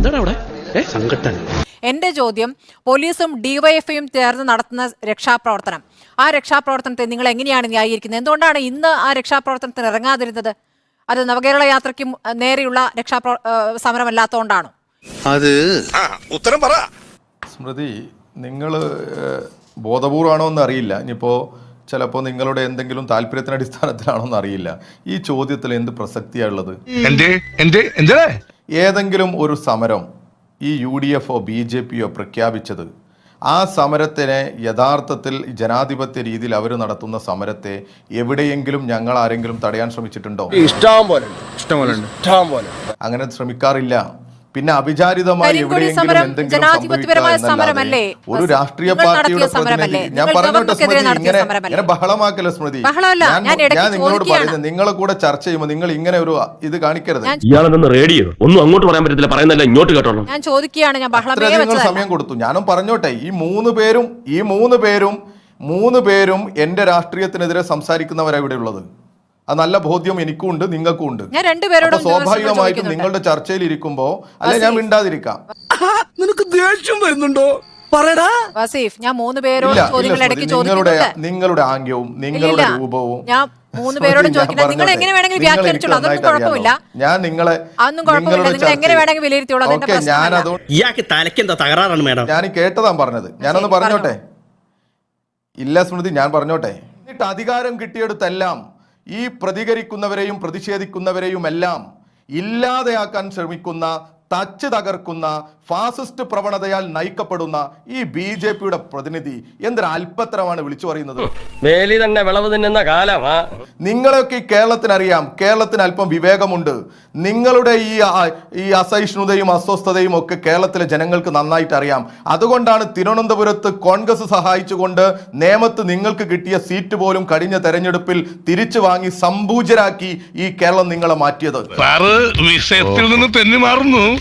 എന്താണ് അവിടെ സംഘട്ടൻ? എന്റെ ചോദ്യം, പോലീസും ഡിവൈഎഫ്ഐയും ചേർന്ന് നടത്തുന്ന രക്ഷാപ്രവർത്തനം, ആ രക്ഷാപ്രവർത്തനത്തെ നിങ്ങൾ എങ്ങനെയാണ് ന്യായീകരിക്കുന്നത്? എന്തുകൊണ്ടാണ് ഇന്ന് ആ രക്ഷാപ്രവർത്തനത്തിന് ഇറങ്ങാതിരുന്നത്? അത് നവകേരള യാത്രയ്ക്ക് നേരെയുള്ള സമരമല്ലാത്തതുകൊണ്ടാണോ? അത് ഉത്തരം പറ സ്മൃതി. നിങ്ങൾ ബോധപൂർവമാണോ എന്ന് അറിയില്ല, ഇനിയിപ്പോൾ ചിലപ്പോൾ നിങ്ങളുടെ എന്തെങ്കിലും താല്പര്യത്തിന് അടിസ്ഥാനത്തിലാണോ എന്ന് അറിയില്ല. ഈ ചോദ്യത്തിൽ എന്ത് പ്രസക്തിയാണുള്ളത്? ഏതെങ്കിലും ഒരു സമരം ഈ UDF BJP പ്രഖ്യാപിച്ചത്, ആ സമരത്തിനെ യഥാർത്ഥത്തിൽ ജനാധിപത്യ രീതിയിൽ അവർ നടത്തുന്ന സമരത്തെ എവിടെയെങ്കിലും ഞങ്ങൾ ആരെങ്കിലും തടയാൻ ശ്രമിച്ചിട്ടുണ്ടോ? അങ്ങനെ ശ്രമിക്കാറില്ല. പിന്നെ അവിചാരിതമായി എവിടെയെങ്കിലും എന്തെങ്കിലും സംഭവിക്കാന്നല്ലാതെ ഒരു രാഷ്ട്രീയ പാർട്ടിയുടെ പ്രതിനിധി, ഞാൻ പറഞ്ഞോട്ടെ സ്മൃതി, ഇങ്ങനെ ബഹളമാക്കല്ല സ്മൃതി. ഞാൻ നിങ്ങളോട് പറയുന്നത്, നിങ്ങളെ കൂടെ ചർച്ച ചെയ്യുമ്പോൾ നിങ്ങൾ ഇങ്ങനെ ഒരു ഇത് കാണിക്കരുത്. റേഡിയോ ഒന്നും അങ്ങോട്ട് പറയാൻ പറ്റത്തില്ല, പറയുന്നല്ല ഇങ്ങോട്ട് കേട്ടോളൂ. ഞാൻ ചോദിക്കുകയാണ്, നിങ്ങൾ സമയം കൊടുത്തു, ഞാനും പറഞ്ഞോട്ടെ. ഈ മൂന്ന് പേരും എന്റെ രാഷ്ട്രീയത്തിനെതിരെ സംസാരിക്കുന്നവരാണ് ഇവിടെ ഉള്ളത്. അത് നല്ല ബോധ്യം എനിക്കും ഉണ്ട്, നിങ്ങൾക്കും ഉണ്ട്. അപ്പൊ സ്വാഭാവികമായിട്ടും നിങ്ങളുടെ ചർച്ചയിൽ ഇരിക്കുമ്പോ അല്ലെ ഞാൻ മിണ്ടാതിരിക്കാം. നിനക്ക് ദേഷ്യം വരുന്നുണ്ടോ? നിങ്ങളുടെ ആംഗ്യവും നിങ്ങളുടെ രൂപവും ഞാൻ നിങ്ങളെ ഞാൻ കേട്ടതാ പറഞ്ഞത്. ഞാനൊന്ന് പറഞ്ഞോട്ടെ. ഇല്ല സ്മൃതി, ഞാൻ പറഞ്ഞോട്ടെ. എന്നിട്ട് അധികാരം കിട്ടിയെടുത്തെല്ലാം ഈ പ്രതികരിക്കുന്നവരെയും പ്രതിഷേധിക്കുന്നവരെയും എല്ലാം ഇല്ലാതെയാക്കാൻ ശ്രമിക്കുന്ന, തച്ച് തകർക്കുന്ന, ഫാസിസ്റ്റ് പ്രവണതയാൽ നയിക്കപ്പെടുന്ന ഈ BJPയുടെ പ്രതിനിധി എന്തൊരു അല്പത്തരമാണ് വിളിച്ചു പറയുന്നത്. നിങ്ങളെയൊക്കെ ഈ കേരളത്തിനറിയാം, കേരളത്തിന് അല്പം വിവേകമുണ്ട്. നിങ്ങളുടെ ഈ അസഹിഷ്ണുതയും അസ്വസ്ഥതയും ഒക്കെ കേരളത്തിലെ ജനങ്ങൾക്ക് നന്നായിട്ട് അറിയാം. അതുകൊണ്ടാണ് തിരുവനന്തപുരത്ത് കോൺഗ്രസ് സഹായിച്ചുകൊണ്ട് നേമത്ത് നിങ്ങൾക്ക് കിട്ടിയ സീറ്റ് പോലും കഴിഞ്ഞ തെരഞ്ഞെടുപ്പിൽ തിരിച്ചു വാങ്ങി സമ്പൂജരാക്കി ഈ കേരളം നിങ്ങളെ മാറ്റിയത്.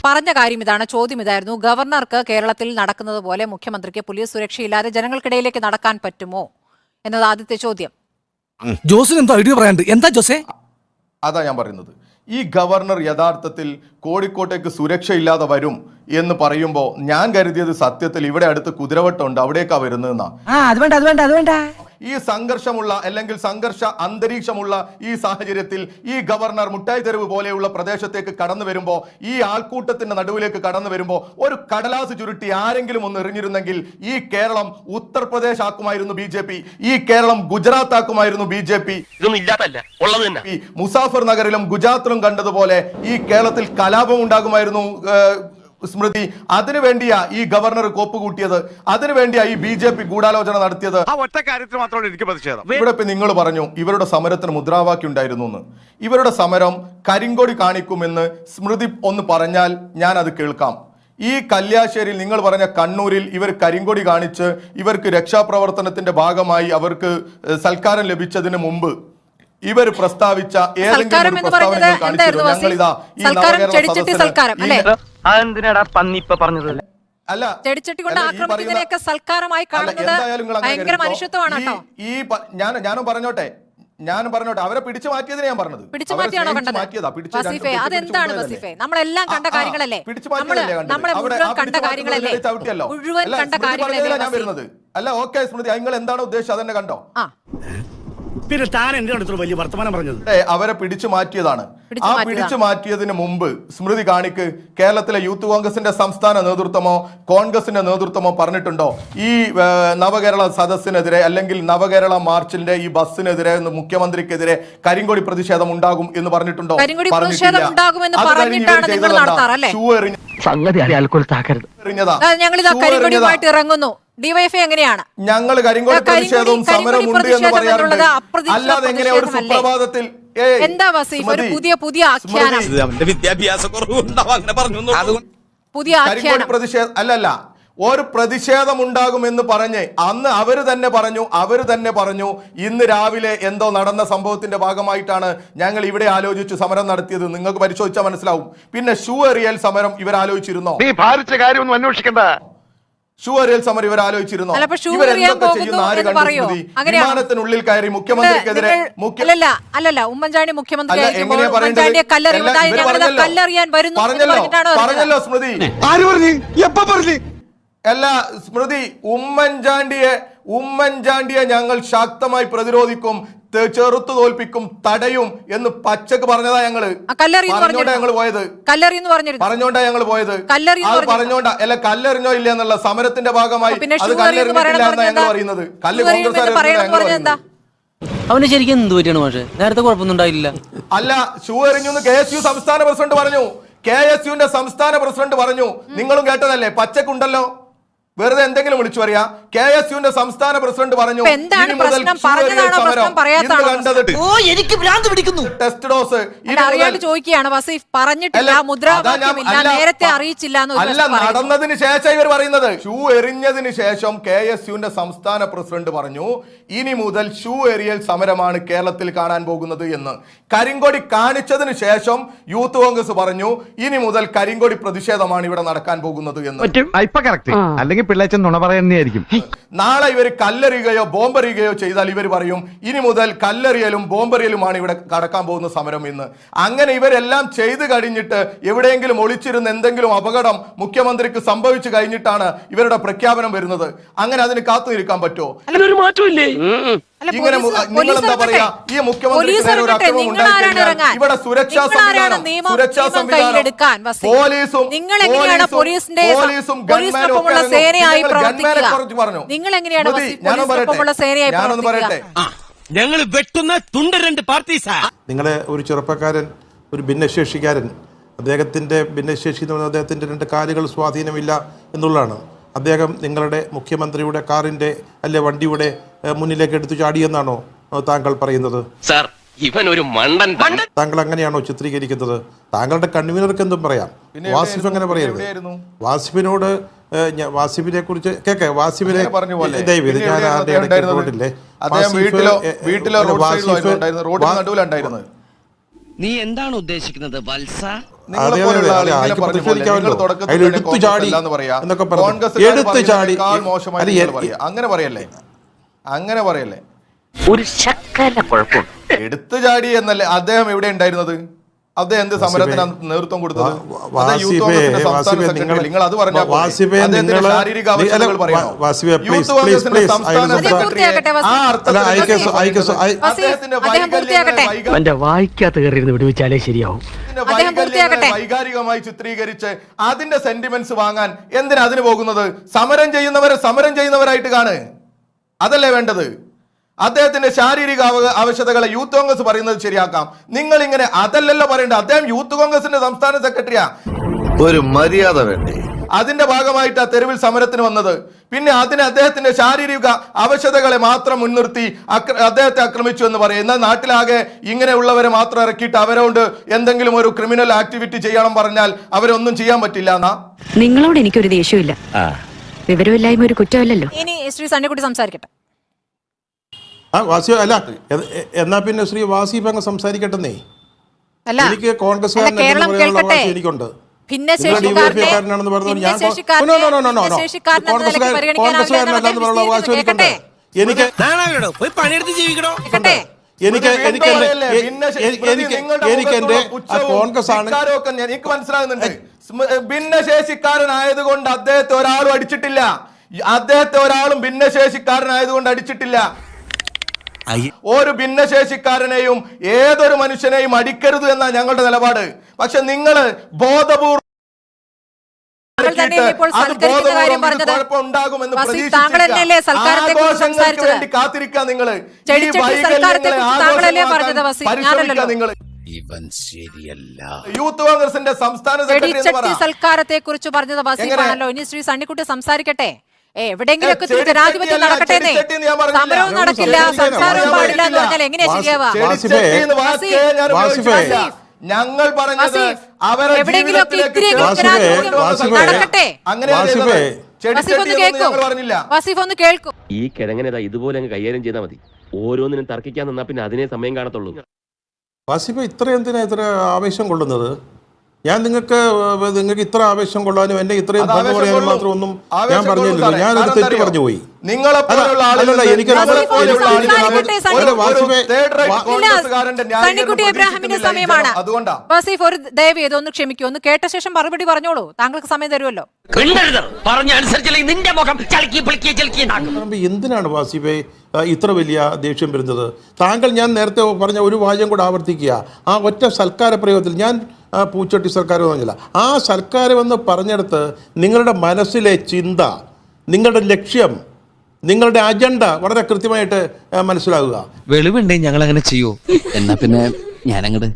പറഞ്ഞ കാര്യം ഇതാണ്, ചോദ്യം ഇതായിരുന്നു, ഗവർണർക്ക് കേരളത്തിൽ നടക്കുന്നത് പോലെ മുഖ്യമന്ത്രിക്ക് പോലീസ് സുരക്ഷയില്ലാതെ ജനങ്ങൾക്കിടയിലേക്ക് നടക്കാൻ പറ്റുമോ എന്നത് ആദ്യത്തെ ചോദ്യം. ജോസിന് എന്താ ഐഡിയ പറയാണ്ട്? എന്താ ജോസേ? അതാ ഞാൻ പറയുന്നത്. ഈ ഗവർണർ യഥാർത്ഥത്തിൽ കോഴിക്കോട്ടേക്ക് സുരക്ഷയില്ലാതെ വരും എന്ന് പറയുമ്പോൾ ഞാൻ കരുതിയത് സത്യത്തിൽ ഇവിടെ അടുത്ത് കുതിരവട്ടമുണ്ട്, അവിടേക്കാ വരുന്നതെന്നാ. ഈ സംഘർഷമുള്ള അല്ലെങ്കിൽ സംഘർഷ അന്തരീക്ഷമുള്ള ഈ സാഹചര്യത്തിൽ ഈ ഗവർണർ മുട്ടായി തെരുവ് പോലെയുള്ള പ്രദേശത്തേക്ക് കടന്നു വരുമ്പോൾ, ഈ ആൾക്കൂട്ടത്തിന്റെ നടുവിലേക്ക് കടന്നു വരുമ്പോൾ ഒരു കടലാസ് ചുരുട്ടി ആരെങ്കിലും ഒന്ന് എറിഞ്ഞിരുന്നെങ്കിൽ ഈ കേരളം ഉത്തർപ്രദേശ് ആക്കുമായിരുന്നു BJP, ഈ കേരളം ഗുജറാത്ത് ആക്കുമായിരുന്നു BJP. മുസാഫർ നഗറിലും ഗുജറാത്തിലും കണ്ടതുപോലെ ഈ കേരളത്തിൽ കലാപം ഉണ്ടാകുമായിരുന്നു സ്മൃതി. അതിനുവേണ്ടിയാ ഈ ഗവർണർ കോപ്പ് കൂട്ടിയത്, അതിനുവേണ്ടിയാ ഈ BJP ഗൂഢാലോചന നടത്തിയത്. ഇവിടെ ഇപ്പൊ നിങ്ങൾ പറഞ്ഞു ഇവരുടെ സമരത്തിന് മുദ്രാവാക്യം ഉണ്ടായിരുന്നു എന്ന്. ഇവരുടെ സമരം കരിങ്കൊടി കാണിക്കുമെന്ന് സ്മൃതി ഒന്ന് പറഞ്ഞാൽ ഞാൻ അത് കേൾക്കാം. ഈ കല്യാശ്ശേരിയിൽ നിങ്ങൾ പറഞ്ഞ കണ്ണൂരിൽ ഇവർ കരിങ്കൊടി കാണിച്ച് ഇവർക്ക് രക്ഷാപ്രവർത്തനത്തിന്റെ ഭാഗമായി അവർക്ക് സൽക്കാരം ലഭിച്ചതിന് മുമ്പ് ഇവർ പ്രസ്താവിച്ച ഏതെങ്കിലും പ്രസ്താവനകൾ കാണിച്ചിരുന്നു? ഞങ്ങളിതാ ഈ ഞാനും പറഞ്ഞോട്ടെ, അവരെ പിടിച്ചു മാറ്റിയതിനെ ഞാൻ പറഞ്ഞത്. അല്ല ഓക്കെ സ്മൃതി, നിങ്ങൾ എന്താണ് ഉദ്ദേശിച്ചത് അതെന്നെ കണ്ടോ? പിന്നെ താൻ എന്തിനാണ് വലിയ വർത്തമാനം പറഞ്ഞത്? അവരെ പിടിച്ചു മാറ്റിയതാണ്. ആ പിടിച്ചു മാറ്റിയതിന് മുമ്പ് സ്മൃതി കാണിക്ക്, കേരളത്തിലെ യൂത്ത് കോൺഗ്രസിന്റെ സംസ്ഥാന നേതൃത്വമോ കോൺഗ്രസിന്റെ നേതൃത്വമോ പറഞ്ഞിട്ടുണ്ടോ ഈ നവകേരള സദസ്സിനെതിരെ അല്ലെങ്കിൽ നവകേരള മാർച്ചിന്റെ ഈ ബസ്സിനെതിരെ മുഖ്യമന്ത്രിക്കെതിരെ കരിങ്കൊടി പ്രതിഷേധം ഉണ്ടാകും എന്ന് പറഞ്ഞിട്ടുണ്ടോ? ഇറങ്ങുന്നു. ഡിവൈഎഫ്ഐ എങ്ങനെയാണ്? ഞങ്ങൾ കരിങ്കൊടി പ്രതിഷേധവും സമരമുണ്ട് എന്ന് പറയാറുണ്ട്. അല്ലാതെ എങ്ങനെ ഒരു സുപ്രഭാതത്തിൽ എന്താ വസീഫ് ഒരു പുതിയ ആഖ്യാനം? അല്ലല്ല, ഒരു പ്രതിഷേധം ഉണ്ടാകുമെന്ന് പറഞ്ഞ് അന്ന് അവര് തന്നെ പറഞ്ഞു ഇന്ന് രാവിലെ എന്തോ നടന്ന സംഭവത്തിന്റെ ഭാഗമായിട്ടാണ് ഞങ്ങൾ ഇവിടെ ആലോചിച്ച് സമരം നടത്തിയത്. നിങ്ങൾക്ക് പരിശോധിച്ചാൽ മനസ്സിലാവും. പിന്നെ ഷൂ എറിയൽ സമരം ഇവർ ആലോചിച്ചിരുന്നോ? നീ ഭാരിച്ച കാര്യമൊന്നും അന്വേഷിക്കണ്ട. ഷുവറിയൽ സമരം ഇവർ ആലോചിച്ചിരുന്നോ? അല്ല, അപ്പൊ ഷൂ എറിയാൻ ഇവരെന്തൊക്കെ പോകുന്നു ചെയ്യുന്ന ആര് എന്ന് കണ്ടു പറയോ? സ്മൃതി? അങ്ങനെയാണോ? വിമാനത്തിനുള്ളിൽ കയറി മുഖ്യമന്ത്രിക്കെതിരെ അല്ലല്ല ഉമ്മൻചാണ്ടി മുഖ്യമന്ത്രി അല്ല, എങ്ങനെയാ പറയേണ്ടത്? ഉമ്മൻചാണ്ടിയെ കല്ലെറിയുന്നതായി ഇവര് ഞങ്ങൾ പറഞ്ഞല്ലോ. കല്ലെറിയാൻ വരുന്നു എന്ന് പറഞ്ഞിട്ടാണോ വരുന്നത്? പറഞ്ഞല്ലോ സ്മൃതി. ആര് പറഞ്ഞു? എപ്പ പറഞ്ഞു? അല്ല സ്മൃതി, ഉമ്മൻചാണ്ടിയെ ഞങ്ങൾ ശക്തമായി പ്രതിരോധിക്കും, ചെറുത്തു തോൽപ്പിക്കും, തടയും എന്ന് പച്ചക്ക് പറഞ്ഞതാ ഞങ്ങള്. പറഞ്ഞോണ്ടാ ഞങ്ങൾ പോയത്. പറഞ്ഞോണ്ടാ ഞങ്ങൾ പോയത്. അത് പറഞ്ഞോണ്ടാ അല്ല, കല്ലെറിഞ്ഞോ ഇല്ല എന്നുള്ള സമരത്തിന്റെ ഭാഗമായി അത് കല്ലെറിഞ്ഞിട്ടില്ല എന്നാ ഞങ്ങൾ പറയുന്നത്. കല്ല് കോൺഗ്രസ് അവന് ശരിക്കും എന്ത് പറ്റിയാണ് പക്ഷേ നേരത്തെ കുഴപ്പമൊന്നും ഉണ്ടായില്ല. അല്ല, ഷൂ എറിഞ്ഞു KSU സംസ്ഥാന പ്രസിഡന്റ് പറഞ്ഞു. KSUവിന്റെ സംസ്ഥാന പ്രസിഡന്റ് പറഞ്ഞു. നിങ്ങളും കേട്ടതല്ലേ, പച്ചക്കുണ്ടല്ലോ, വെറുതെ എന്തെങ്കിലും വിളിച്ചു പറയാ. KSUവിന്റെ സംസ്ഥാന പ്രസിഡന്റ് പറഞ്ഞു ഇനി മുതൽ ടെസ്റ്റ് ഡോസ് ചോദിക്കുകയാണ് വസീഫ്. പറഞ്ഞിട്ടില്ല, മുദ്രാവാക്യമില്ല, നേരത്തെ അറിയിച്ചില്ല. അല്ല, നടന്നതിന് ശേഷം ഇവർ പറയുന്നത്. ഷൂ എറിഞ്ഞതിന് ശേഷം KSUവിന്റെ സംസ്ഥാന പ്രസിഡന്റ് പറഞ്ഞു ഇനി മുതൽ ഷൂ എറിയൽ സമരമാണ് കേരളത്തിൽ കാണാൻ പോകുന്നത് എന്ന്. കരിങ്കൊടി കാണിച്ചതിന് ശേഷം യൂത്ത് കോൺഗ്രസ് പറഞ്ഞു ഇനി മുതൽ കരിങ്കൊടി പ്രതിഷേധമാണ് ഇവിടെ നടക്കാൻ പോകുന്നത് എന്ന്. അല്ലെങ്കിൽ പിള്ളേച്ചൻ നുണ പറയുന്നതായിരിക്കും. നാളെ ഇവർ കല്ലെറിയുകയോ ബോംബെറിയുകയോ ചെയ്താൽ ഇവർ പറയും ഇനി മുതൽ കല്ലെറിയലും ബോംബെറിയലുമാണ് ഇവിടെ കടക്കാൻ പോകുന്ന സമരം എന്ന്. അങ്ങനെ ഇവരെല്ലാം ചെയ്തു കഴിഞ്ഞിട്ട് എവിടെയെങ്കിലും ഒളിച്ചിരുന്ന് എന്തെങ്കിലും അപകടം മുഖ്യമന്ത്രിക്ക് സംഭവിച്ചു കഴിഞ്ഞിട്ടാണ് ഇവരുടെ പ്രഖ്യാപനം വരുന്നത്. അങ്ങനെ അതിന് കാത്തു നിൽക്കാൻ പറ്റുമോ? ഒരു മാറ്റമില്ലേ? ഇങ്ങനെ നിങ്ങൾ എന്താ പറയാ, ഈ മുഖ്യമന്ത്രിക്ക് നേരെ ഒരു അക്രമം ഉണ്ടായിക്കഴിഞ്ഞാൽ ഇവിടെ സുരക്ഷാ സംവിധാനം പോലീസും ഗൺമാനും ഞാനൊന്ന് പറയട്ടെ, ഞങ്ങൾ വെട്ടുന്ന തുണ്ട രണ്ട് പാർട്ടീസാ. നിങ്ങളെ ഒരു ചെറുപ്പക്കാരൻ, ഒരു ഭിന്നശേഷിക്കാരൻ, അദ്ദേഹത്തിൻ്റെ ഭിന്നശേഷി എന്ന് പറഞ്ഞാൽ അദ്ദേഹത്തിൻ്റെ രണ്ട് കാലുകൾ സ്വാധീനമില്ല എന്നുള്ളതാണ്. അദ്ദേഹം നിങ്ങളുടെ മുഖ്യമന്ത്രിയുടെ കാറിൻ്റെ അല്ലെ വണ്ടിയുടെ മുന്നിലേക്ക് എടുത്തു ചാടിയെന്നാണോ താങ്കൾ പറയുന്നത്? സാർ, ഇവൻ ഒരു മണ്ടൻ. താങ്കൾ അങ്ങനെയാണോ ചിത്രീകരിക്കുന്നത്? താങ്കളുടെ കൺവീനർക്ക് എന്തും പറയാം, വാസിഫ് അങ്ങനെ പറയരുത്. വാസിഫിനോട് വാസിഫിനെ കുറിച്ച് കേക്കെ, വാസിഫിനെ ദയവേത് ഞാൻ ആരുടെ ഇടയ്ക്കില്ലേ നീ എന്താണ് ഉദ്ദേശിക്കുന്നത് വത്സ? എടുത്തു ചാടി എന്നൊക്കെ പറഞ്ഞു. എടുത്തു ചാടി അങ്ങനെ പറയല്ലേ, ഒരു ശക്കല കുഴപ്പമുണ്ട്. എടുത്തു ചാടി എന്നല്ലേ അദ്ദേഹം എവിടെ ഉണ്ടായിരുന്നത്? അദ്ദേഹം എന്ത് സമരത്തിന് നേതൃത്വം കൊടുത്തത്? നിങ്ങൾ അത് പറഞ്ഞാൽ ശാരീരിക ആവശ്യങ്ങൾ പറയണോ? വൈകാരികമായി ചിത്രീകരിച്ച് അതിന്റെ സെന്റിമെന്റ്സ് വാങ്ങാൻ എന്തിനാ അതിന് പോകുന്നത്? സമരം ചെയ്യുന്നവരായിട്ട് കാണ്, അതല്ലേ വേണ്ടത്? അദ്ദേഹത്തിന്റെ ശാരീരിക ആവശ്യതകളെ യൂത്ത് കോൺഗ്രസ് പറയുന്നത് ശരിയാക്കാം. നിങ്ങൾ ഇങ്ങനെ അതല്ലല്ലോ പറയേണ്ടത്. അദ്ദേഹം യൂത്ത് കോൺഗ്രസിന്റെ സംസ്ഥാന സെക്രട്ടറിയാ. ഒരു മര്യാദ വേണ്ടേ? അതിന്റെ ഭാഗമായിട്ടാ തെരുവിൽ സമരത്തിന് വന്നത്. പിന്നെ അതിന് അദ്ദേഹത്തിന്റെ ശാരീരിക ആവശ്യതകളെ മാത്രം മുൻനിർത്തി അദ്ദേഹത്തെ ആക്രമിച്ചു എന്ന് പറയും. എന്നാൽ നാട്ടിലാകെ ഇങ്ങനെയുള്ളവരെ മാത്രം ഇറക്കിയിട്ട് അവരോട് എന്തെങ്കിലും ഒരു ക്രിമിനൽ ആക്ടിവിറ്റി ചെയ്യണം പറഞ്ഞാൽ അവരൊന്നും ചെയ്യാൻ പറ്റില്ല എന്നാ? നിങ്ങളോട് എനിക്കൊരു ദേഷ്യമില്ല, വിവരമില്ലായ്മ ഒരു കുറ്റമല്ലല്ലോ. ഇനി ശ്രീ സണ്ണിക്കുട്ടി സംസാരിക്കട്ടെ. അല്ല, എന്നാ പിന്നെ ശ്രീ വാസിഫ് അങ്ങ് സംസാരിക്കട്ടെ. എനിക്ക് കോൺഗ്രസ്സുകാരൻ എനിക്കുണ്ട്. ഭിന്നശേഷിക്കാരനാണെന്ന് പറഞ്ഞു ഞാൻ കോൺഗ്രസ്സുകാരനല്ലെന്ന് പറഞ്ഞ വാശി എനിക്കുണ്ട്. എനിക്ക് എന്റെ കോൺഗ്രസ് ആണ്. എനിക്ക് മനസ്സിലാകുന്നുണ്ട്. ഭിന്നശേഷിക്കാരനായതുകൊണ്ട് അദ്ദേഹത്തെ ഒരാളും അടിച്ചിട്ടില്ല. അദ്ദേഹത്തെ ഒരാളും ഭിന്നശേഷിക്കാരനായതുകൊണ്ട് അടിച്ചിട്ടില്ല. ഒരു ഭിന്നശേഷിക്കാരനെയും ഏതൊരു മനുഷ്യനെയും അടിക്കരുത് എന്നാ ഞങ്ങളുടെ നിലപാട്. പക്ഷെ നിങ്ങള് ബോധപൂർവ്വം കാത്തിരിക്കുക. നിങ്ങള് യൂത്ത് കോൺഗ്രസിന്റെ സംസ്ഥാന സൽക്കാരത്തെ കുറിച്ച് പറഞ്ഞത് വസീഫാണല്ലോ. ഇനി ശ്രീ സണ്ണിക്കുട്ടി സംസാരിക്കട്ടെ. എവിടെയെങ്കിലൊക്കെ ജനാധിപത്യം നടക്കട്ടെ. സമരവും നടക്കില്ല, സംസാരവും പാടില്ല എന്ന് പറഞ്ഞാൽ എങ്ങനെയാ ശരിയാവാ? ഞങ്ങൾ പറഞ്ഞത് എവിടെയെങ്കിലൊക്കെ നടക്കട്ടെ. വസീഫ് ഒന്ന് കേൾക്കും. ഈ കിഴങ്ങനെ ഇതുപോലെ അങ്ങ് കൈകാര്യം ചെയ്താൽ മതി. ഓരോന്നിനും തർക്കിക്കാൻ നിന്നാ പിന്നെ അതിനെ സമയം കാണത്തുള്ളൂ. വാസിഫ് ഇത്ര എന്തിനാ ഇത്ര ആവേശം കൊള്ളുന്നത്? ഞാൻ നിങ്ങൾക്ക് ഇത്ര ആവേശം കൊള്ളാനും എന്നെ ഇത്രയും അത് ഭംഗി ആവേശം പറയാനും കൊള്ളൂ. മാത്രം ഒന്നും ഞാൻ ആവേശം പറഞ്ഞില്ല. കൊള്ളൂ ഞാനൊരു സാറേ. തെറ്റ് കാരണം പറഞ്ഞു പോയി. നിങ്ങളെപ്പോലുള്ള അല്ലല്ല, എനിക്ക് സണ്ണിക്കുട്ടി എബ്രാഹിമിന്റെ സമയമാണ്. അതുകൊണ്ടാ വസീഫ്, ഒരു ദയവ് ചെയ്ത് ഒന്ന് ക്ഷമിക്കൂ, ഒന്ന് കേട്ട ശേഷം മറുപടി പറഞ്ഞോളൂ. താങ്കൾക്ക് സമയം തരുമല്ലോ. പറഞ്ഞ അനുസരിച്ചില്ലെങ്കിൽ നിന്റെ മുഖം ചളിക്കി പിളിക്കി ചളിക്കി എന്തിനാണ് വാസിബെ ഇത്ര വലിയ ദേഷ്യം വരുന്നത്? താങ്കൾ ഞാൻ നേരത്തെ പറഞ്ഞ ഒരു വാചകം കൂടെ ആവർത്തിക്കുക. ആ ഒറ്റ സൽക്കാര പ്രയോഗത്തിൽ ഞാൻ പൂച്ചട്ടി സൽക്കാരം പറഞ്ഞില്ല. ആ സൽക്കാരം എന്ന് പറഞ്ഞെടുത്ത് നിങ്ങളുടെ മനസ്സിലെ ചിന്ത, നിങ്ങളുടെ ലക്ഷ്യം, നിങ്ങളുടെ അജണ്ട വളരെ കൃത്യമായിട്ട് മനസ്സിലാകുക. വെളിവുണ്ടെങ്കിൽ ഞങ്ങൾ അങ്ങനെ ചെയ്യൂ. എന്നാ പിന്നെ ഞാനങ്ങട്